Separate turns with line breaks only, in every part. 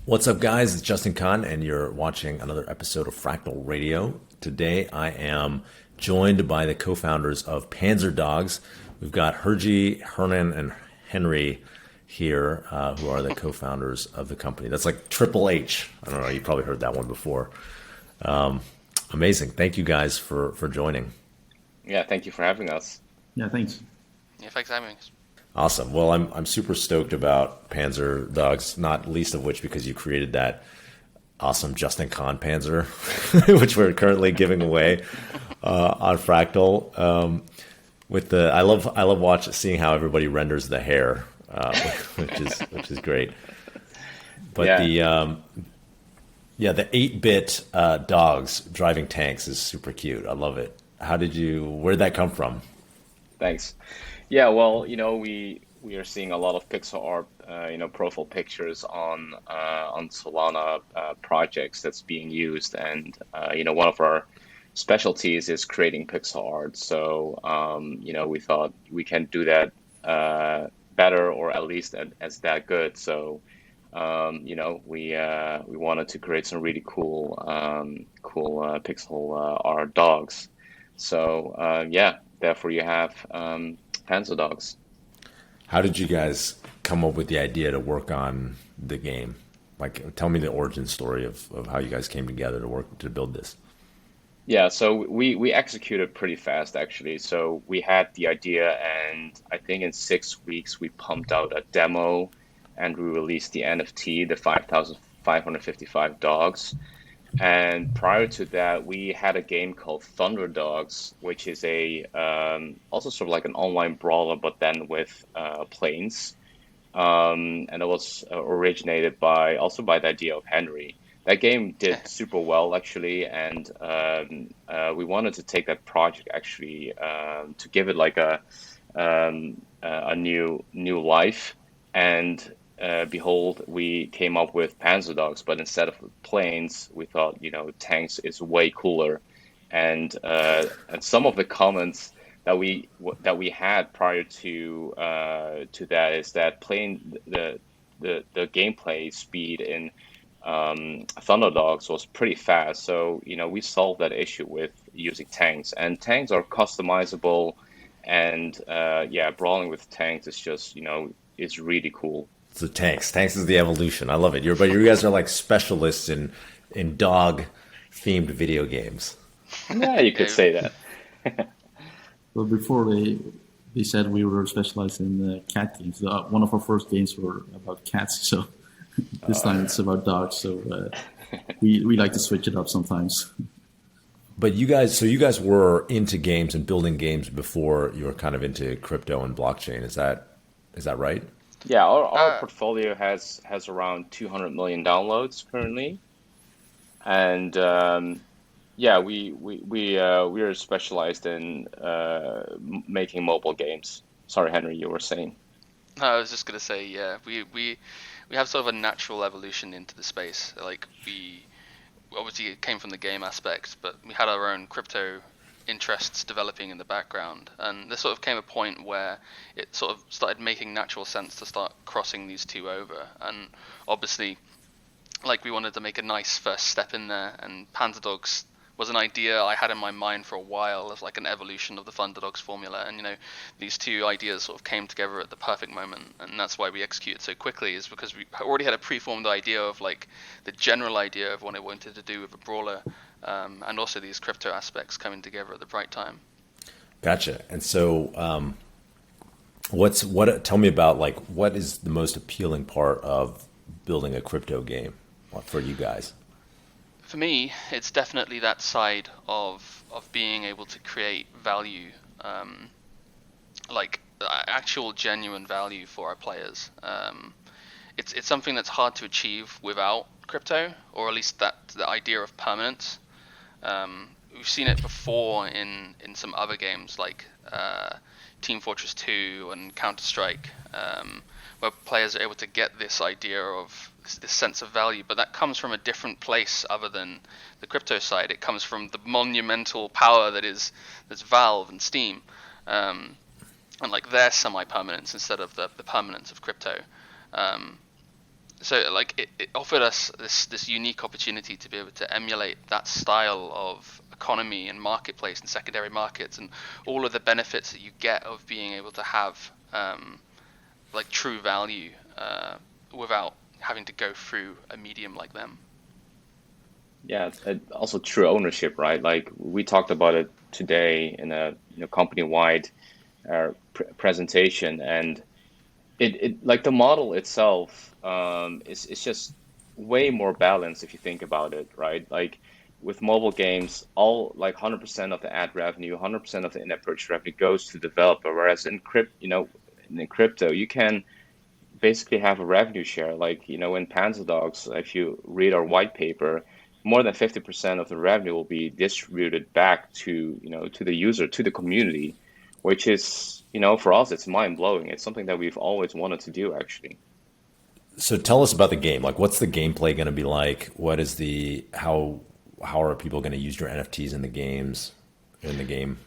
What's up, guys? It's Justin Kahn, and you're watching another episode of Fractal Radio. Today, I am joined by the co-founders of Panzerdogs. We've got Hergy, Hernan, and Henry here, who are the co-founders of the company. That's like Triple H. I don't know. You probably heard that one before. Amazing. Thank you guys for joining.
Yeah, thank you for having us.
Yeah, thanks.
Yeah, thanks for having us.
Awesome. Well, I'm super stoked about Panzerdogs, not least of which because you created that awesome Justin Kahn Panzer, which we're currently giving away on Fractal. I love seeing how everybody renders the hair, which is great. But
Yeah,
the 8-bit dogs driving tanks is super cute. I love it. Where'd that come from?
thanks. Yeah, well, we are seeing a lot of pixel art, profile pictures on Solana projects that's being used, and one of our specialties is creating pixel art. So, we thought we can do that better, or at least as that good. So, we wanted to create some really cool pixel art dogs. So, therefore you have Panzerdogs.
How did you guys come up with the idea to work on the game? Like, tell me the origin story of how you guys came together to build this.
Yeah, so we executed pretty fast actually. So we had the idea, and I think in 6 weeks we pumped out a demo, and we released the NFT, the 5,555 dogs. And prior to that, we had a game called Dogs, which is a also sort of like an online brawler, but then with planes. And it was originated by the idea of Henry. That game did super well actually, and we wanted to take that project actually to give it like a new life. And behold, we came up with Panzer Dogs, but instead of planes, we thought tanks is way cooler. And some of the comments that we had prior to that is that playing the gameplay speed in Dogs was pretty fast. So we solved that issue with using tanks, and tanks are customizable, and brawling with tanks is just is really cool.
So tanks. Tanks is the evolution. I love it. But you guys are like specialists in dog themed video games.
Yeah, you could
Yeah,
say that.
Well, before they said we were specialized in cat games. One of our first games were about cats, so this time it's about dogs. So we like to switch it up sometimes.
But you guys were into games and building games before you were kind of into crypto and blockchain. Is that right?
Yeah, our
uh,
portfolio has around 200 million downloads currently, and we are specialized in making mobile games. Sorry, Henry, you were saying.
no, I was just gonna say, yeah, we have sort of a natural evolution into the space. Like we obviously it came from the game aspect, but we had our own crypto interests developing in the background, and there sort of came a point where it sort of started making natural sense to start crossing these two over. And obviously, like we wanted to make a nice first step in there, and Panzerdogs was an idea I had in my mind for a while as like an evolution of the Thunderdogs formula, and these two ideas sort of came together at the perfect moment, and that's why we executed so quickly, is because we already had a preformed idea of like the general idea of what I wanted to do with a brawler, and also these crypto aspects coming together at the right time.
Gotcha. And so, tell me about like what is the most appealing part of building a crypto game for you guys?
For me, it's definitely that side of being able to create value, like actual genuine value for our players. It's something that's hard to achieve without crypto, or at least that the idea of permanence. We've seen it before in some other games like Team Fortress 2 and Counter Strike, where players are able to get this idea of this sense of value, but that comes from a different place other than the crypto side. It comes from the monumental power that's Valve and Steam, and like their semi-permanence instead of the permanence of crypto. so like it offered us this unique opportunity to be able to emulate that style of economy and marketplace and secondary markets and all of the benefits that you get of being able to have like true value without having to go through a medium like them.
Yeah, also true ownership, right? Like we talked about it today in a company-wide presentation, and it like the model itself is just way more balanced if you think about it, right? Like with mobile games, all like 100% of the ad revenue, 100% of the in-app purchase revenue goes to the developer, whereas in crypto, you can basically have a revenue share. Like, in Panzerdogs, if you read our white paper, more than 50% of the revenue will be distributed back to the user, to the community, which is, for us, it's mind blowing. It's something that we've always wanted to do, actually.
So tell us about the game. Like, what's the gameplay going to be like? What is how are people going to use your NFTs in the game?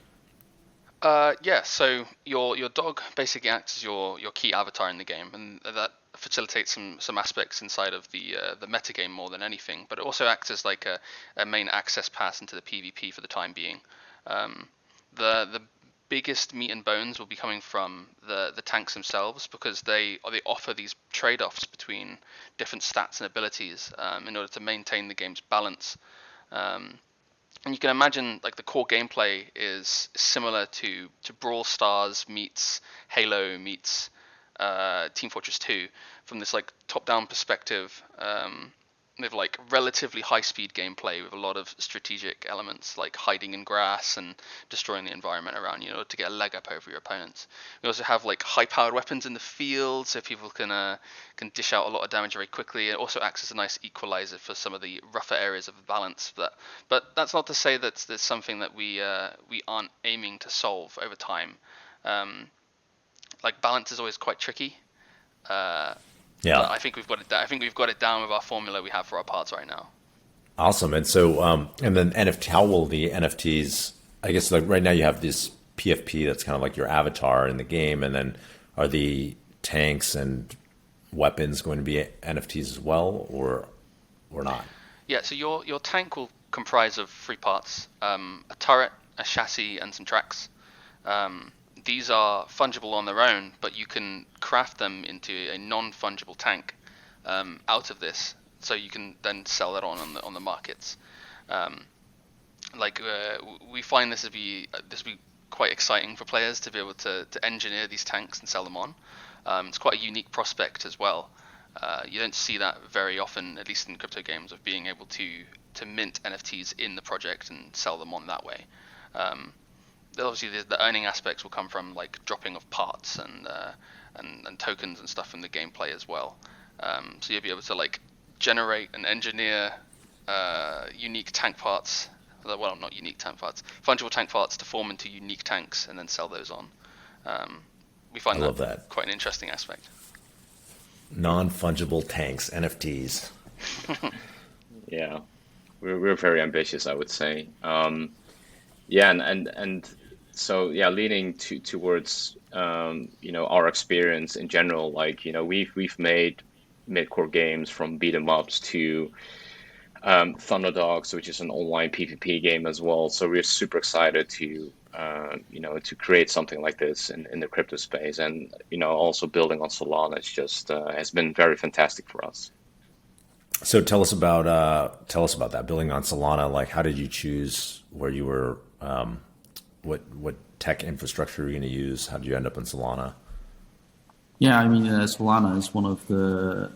Yeah, so your dog basically acts as your key avatar in the game, and that facilitates some aspects inside of the metagame more than anything. But it also acts as like a main access pass into the PvP for the time being. The biggest meat and bones will be coming from the tanks themselves, because they offer these trade-offs between different stats and abilities in order to maintain the game's balance. And you can imagine like the core gameplay is similar to Brawl Stars meets Halo meets Team Fortress 2 from this like top-down perspective, with like relatively high-speed gameplay with a lot of strategic elements like hiding in grass and destroying the environment around you in order to get a leg up over your opponents. We also have like high-powered weapons in the field, so people can dish out a lot of damage very quickly. It also acts as a nice equalizer for some of the rougher areas of the balance. But that's not to say that there's something that we aren't aiming to solve over time. Like balance is always quite tricky.
Yeah,
but I think we've got it. I think we've got it down with our formula we have for our parts right now.
awesome. And so, and then NFT, how will the NFTs? I guess like right now you have this PFP that's kind of like your avatar in the game, and then are the tanks and weapons going to be NFTs as well, or not?
Yeah. So your tank will comprise of three parts: a turret, a chassis, and some tracks. These are fungible on their own, but you can craft them into a non-fungible tank out of this, so you can then sell that on the markets. We find this would be quite exciting for players to be able to engineer these tanks and sell them on. It's quite a unique prospect as well. You don't see that very often, at least in crypto games, of being able to mint NFTs in the project and sell them on that way. Obviously, the earning aspects will come from like dropping of parts and tokens and stuff in the gameplay as well. So you'll be able to like generate and engineer unique tank parts. Well, not unique tank parts, fungible tank parts to form into unique tanks and then sell those on. We find that quite an interesting aspect.
Non-fungible tanks, NFTs.
Yeah, we're very ambitious, I would say. Yeah, and so yeah, leaning towards our experience in general, like we've made mid-core games from beat 'em ups to Thunderdogs, which is an online PvP game as well. So we're super excited to to create something like this in the crypto space, and also building on Solana. It's just has been very fantastic for us.
So tell us about that, building on Solana. Like, how did you choose where you were? What tech infrastructure are you going to use? How did you end up in Solana?
Yeah, I mean, Solana is one of the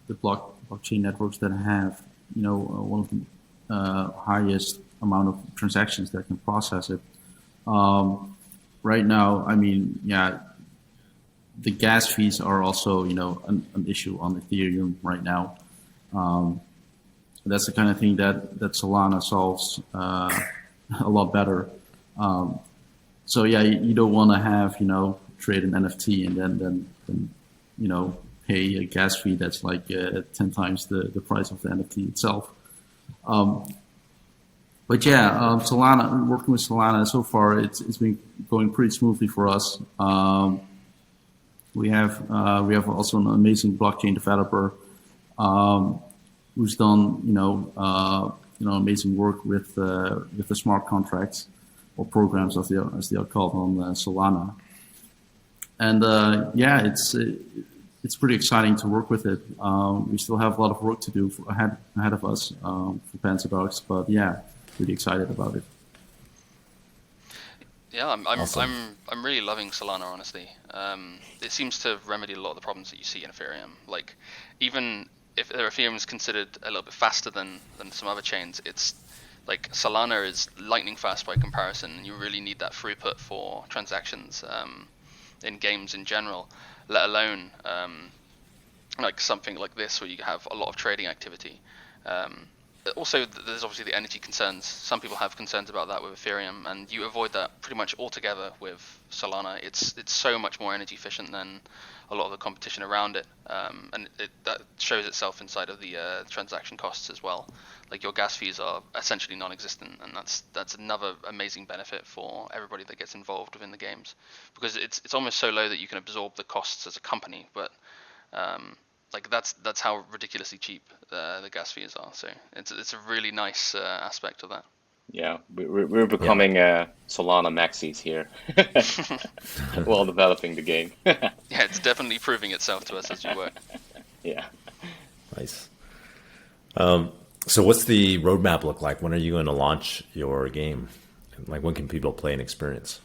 blockchain networks that have one of the highest amount of transactions that can process it. Right now, I mean, yeah, the gas fees are also an issue on Ethereum right now. That's the kind of thing that Solana solves a lot better. So yeah, you don't want to have trade an NFT and then pay a gas fee that's like 10 times the price of the NFT itself. But yeah, Solana, working with Solana so far, it's been going pretty smoothly for us. We have also an amazing blockchain developer who's done amazing work with the smart contracts or programs as they are called on Solana. And it's pretty exciting to work with it. We still have a lot of work to do ahead of us for Panzerdogs, but yeah, really excited about it.
Yeah,
Awesome.
I'm really loving Solana, honestly. It seems to remedy a lot of the problems that you see in Ethereum. Like, even if Ethereum is considered a little bit faster than some other chains, it's like Solana is lightning fast by comparison, and you really need that throughput for transactions in games in general, let alone like something like this where you have a lot of trading activity. Also, there's obviously the energy concerns. Some people have concerns about that with Ethereum, and you avoid that pretty much altogether with Solana. It's so much more energy efficient than a lot of the competition around it, and that shows itself inside of the transaction costs as well. Like, your gas fees are essentially non-existent, and that's another amazing benefit for everybody that gets involved within the games, because it's almost so low that you can absorb the costs as a company, but like that's how ridiculously cheap the gas fees are. So it's a really nice aspect of that.
Yeah, we're
Yeah.
becoming Solana maxis here while developing the game.
Yeah, it's definitely proving itself to us as you work.
Yeah.
Nice. So what's the roadmap look like? When are you going to launch your game? Like, when can people play and experience?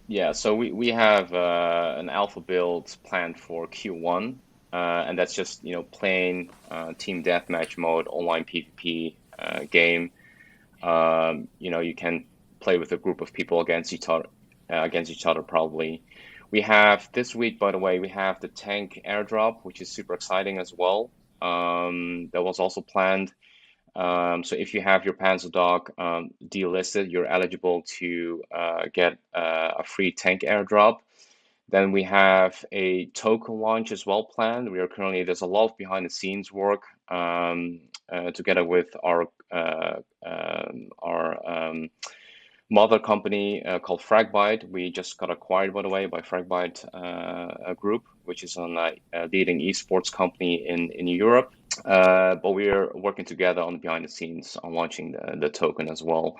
Yeah, so we have an alpha build planned for Q1, and that's just plain team deathmatch mode, online PvP game. You can play with a group of people against each other probably. We have this week, by the way, we have the tank airdrop, which is super exciting as well. That was also planned. So if you have your Panzerdog delisted, you're eligible to get a free tank airdrop. Then we have a token launch as well planned. There's a lot of behind the scenes work together with our mother company called Fragbite. We just got acquired, by the way, by Fragbite Group, which is a leading esports company in Europe. But we're working together on the behind the scenes on launching the token as well.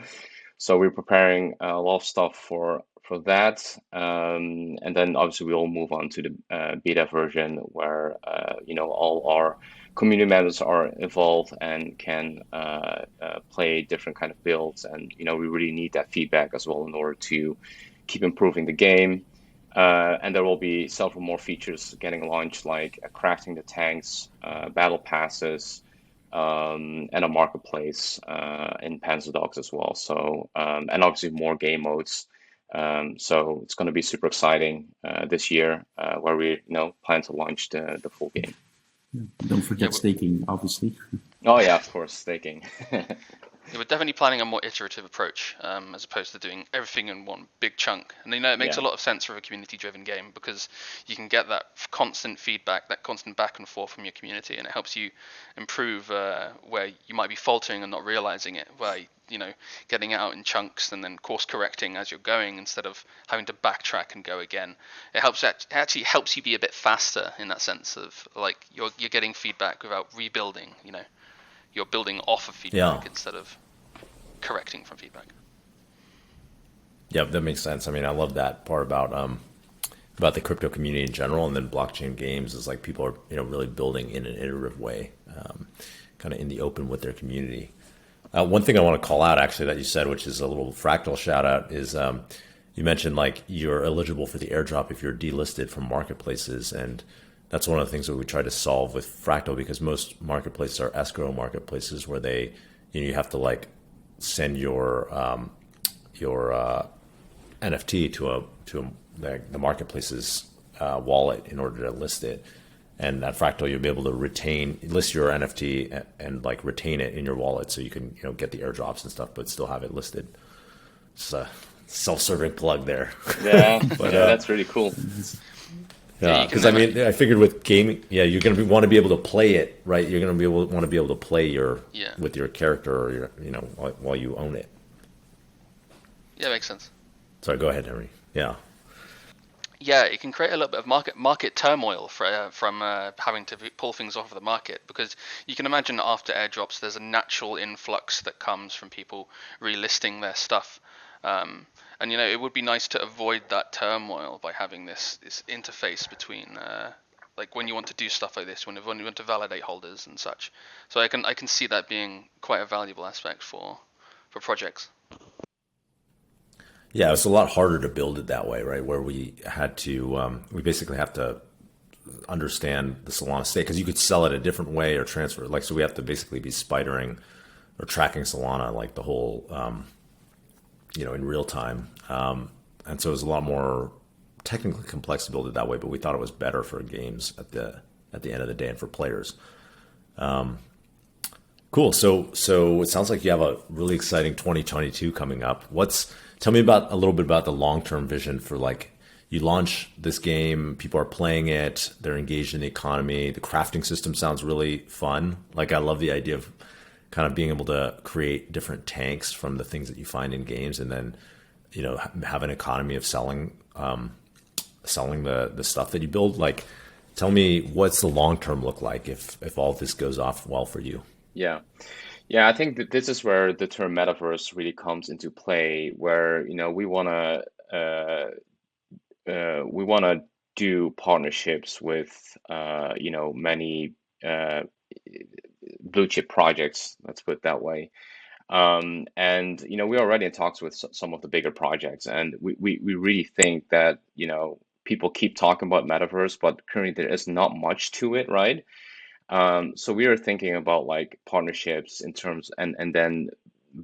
So we're preparing a lot of stuff for that, and then obviously we'll move on to the beta version where all our community members are involved and can play different kind of builds, and we really need that feedback as well in order to keep improving the game. And there will be several more features getting launched, like crafting the tanks, battle passes, and a marketplace in Panzerdogs as well. So and obviously more game modes. So it's going to be super exciting this year, where we plan to launch the full game.
Don't forget staking, obviously.
Oh yeah, of course, staking.
Yeah, we're definitely planning a more iterative approach, as opposed to doing everything in one big chunk. And it makes a lot of sense for a community-driven game, because you can get that constant feedback, that constant back and forth from your community, and it helps you improve where you might be faltering and not realizing it, by getting it out in chunks and then course correcting as you're going instead of having to backtrack and go again. It actually helps you be a bit faster in that sense of, like, you're getting feedback without rebuilding. You're building off of feedback instead of correcting from feedback.
Yeah, that makes sense. I mean, I love that part about the crypto community in general, and then blockchain games is like people are really building in an iterative way, kind of in the open with their community. One thing I want to call out actually that you said, which is a little Fractal shout out, is you mentioned like you're eligible for the airdrop if you're delisted from marketplaces, and that's one of the things that we try to solve with Fractal, because most marketplaces are escrow marketplaces where they, you have to like send your NFT to the marketplace's wallet in order to list it. And at Fractal, you'll be able to list your NFT and like retain it in your wallet, so you can get the airdrops and stuff, but still have it listed. It's a self-serving plug there.
Yeah, but that's really cool.
Yeah, because I mean, I figured with gaming, you're going to want to be able to play it, right? You're going to want to be able to play with your character, or while you own it.
Yeah, makes sense.
Sorry, go ahead, Henry. Yeah.
Yeah, it can create a little bit of market turmoil from having to pull things off of the market, because you can imagine after airdrops, there's a natural influx that comes from people relisting their stuff, and it would be nice to avoid that turmoil by having this interface between like when you want to do stuff like this, when you want to validate holders and such. So I can see that being quite a valuable aspect for projects.
Yeah, it's a lot harder to build it that way, right? Where we had to, we basically have to understand the Solana state because you could sell it a different way or transfer it. Like, so we have to basically be spidering or tracking Solana like the whole, in real time. And so it was a lot more technically complex to build it that way, but we thought it was better for games at the end of the day and for players. Cool. So it sounds like you have a really exciting 2022 coming up. Tell me about a little bit about the long-term vision for, like, you launch this game, people are playing it, they're engaged in the economy. The crafting system sounds really fun. Like, I love the idea of kind of being able to create different tanks from the things that you find in games, and then, have an economy of selling the stuff that you build. Like, tell me, what's the long-term look like if all of this goes off well for you?
Yeah. Yeah, I think that this is where the term metaverse really comes into play, where we want to do partnerships with many blue chip projects. Let's put it that way. And we're already in talks with some of the bigger projects, and we really think that people keep talking about metaverse, but currently there is not much to it, right? So we are thinking about like partnerships in terms and then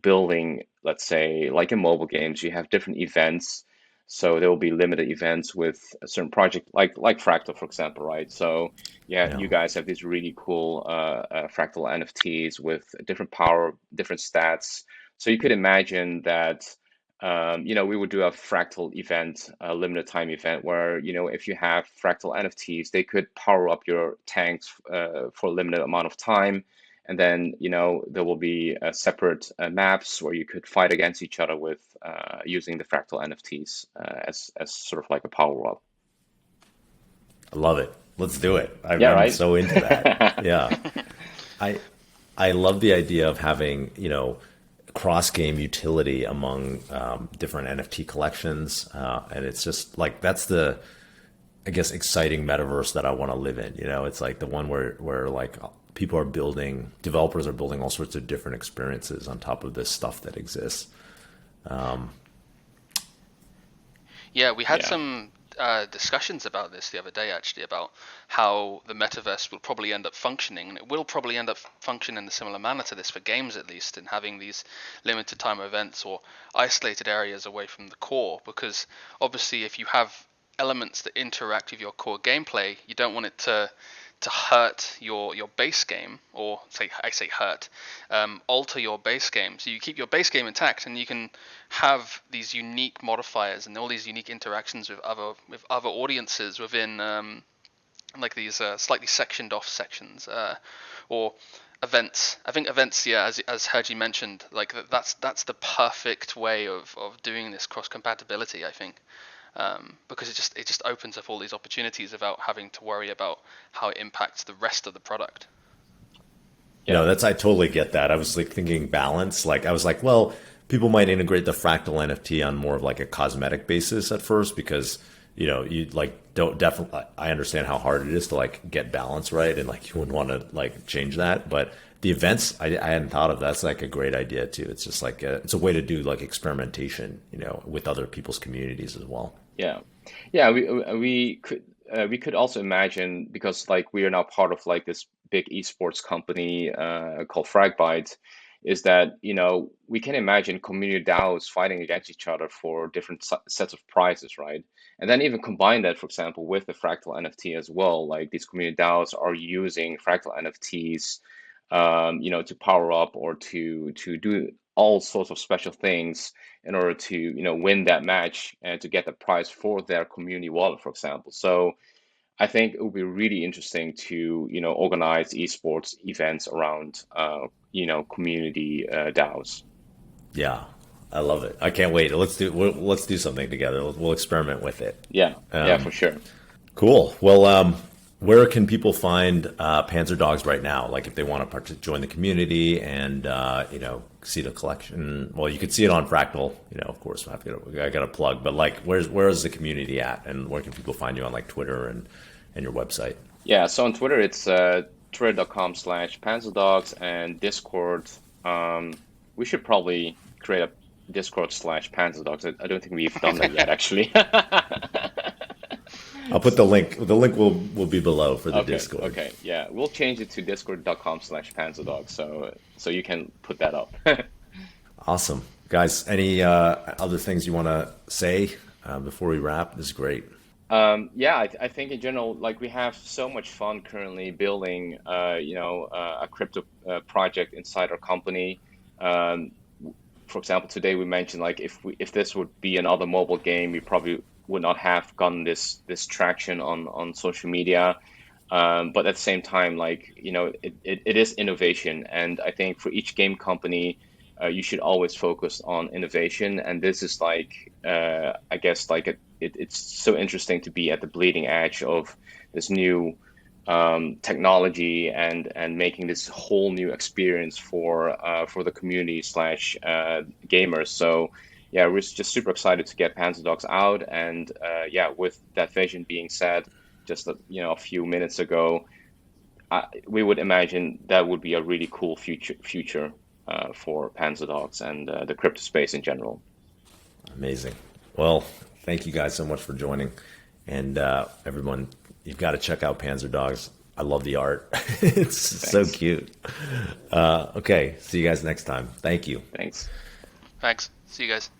building, let's say, like in mobile games, you have different events. So there will be limited events with a certain project, like Fractal, for example, right? So yeah,
Yeah.
you guys have these really cool Fractal NFTs with different power, different stats. So you could imagine that we would do a fractal event, a limited time event where, if you have fractal NFTs, they could power up your tanks for a limited amount of time. And then, there will be separate maps where you could fight against each other with using the fractal NFTs as sort of like a power up.
I love it. Let's do it.
Yeah,
I'm
right?
so into that. Yeah. I I love the idea of having, cross game utility among different NFT collections. And it's just like, that's the, I guess, exciting metaverse that I want to live in. It's like the one where like people are building, developers are building all sorts of different experiences on top of this stuff that exists.
Yeah, we had
Yeah.
some discussions about this the other day, actually, about how the metaverse will probably end up functioning, and it will probably end up functioning in a similar manner to this for games, at least, in having these limited time events or isolated areas away from the core. Because obviously, if you have elements that interact with your core gameplay, you don't want it to hurt your base game, or say hurt, alter your base game. So you keep your base game intact, and you can have these unique modifiers and all these unique interactions with other audiences within like these slightly sectioned off sections or events. I think events, yeah, as Hergy mentioned, like that's the perfect way of doing this cross compatibility, I think. Because it just opens up all these opportunities without having to worry about how it impacts the rest of the product.
No,
Yeah.
I totally get that. I was like thinking balance. Like I was like, well, people might integrate the fractal NFT on more of like a cosmetic basis at first because, you like don't definitely, I understand how hard it is to like get balance right. And like, you wouldn't want to like change that. But the events, I hadn't thought of. That's like a great idea too. It's just like, it's a way to do like experimentation, with other people's communities as well.
Yeah, yeah. We could also imagine, because like we are now part of like this big esports company called Fragbite, is that we can imagine community DAOs fighting against each other for different sets of prizes, right? And then even combine that, for example, with the Fractal NFT as well. Like these community DAOs are using Fractal NFTs, to power up or to do all sorts of special things in order to win that match and to get the prize for their community wallet, for example. So I think it would be really interesting to organize esports events around community DAOs.
Yeah. I love it. I can't wait. Let's do something together. We'll experiment with it.
Yeah, yeah, for sure.
Cool. Well, where can people find Panzerdogs right now? Like if they want to join the community and see the collection. Well, you can see it on Fractal. Of course, I got to plug. But like, where is the community at, and where can people find you on like Twitter and your website?
Yeah, so on Twitter it's twitter.com/Panzerdogs, and Discord. We should probably create a Discord/Panzerdogs. I don't think we've done that yet, actually.
I'll put the link. The link will be below for the
Okay,
Discord.
okay, yeah, we'll change it to discord.com/Panzerdogs, so you can put that up.
Awesome, guys. Any other things you want to say before we wrap? This is great.
Yeah, I think in general, like we have so much fun currently building, a crypto project inside our company. For example, today we mentioned like if this would be another mobile game, we probably would not have gotten this traction on social media. But at the same time, like it is innovation, and I think for each game company, you should always focus on innovation. And this is like, I guess, like it's so interesting to be at the bleeding edge of this new technology and making this whole new experience for the community slash gamers. So yeah, we're just super excited to get Panzerdogs out. And yeah, with that vision being said, just a few minutes ago, we would imagine that would be a really cool future for Panzerdogs and the crypto space in general.
Amazing. Well, thank you guys so much for joining. And everyone, you've got to check out Panzerdogs. I love the art. It's so cute. Okay, see you guys next time. Thank you.
Thanks.
Thanks. See you guys.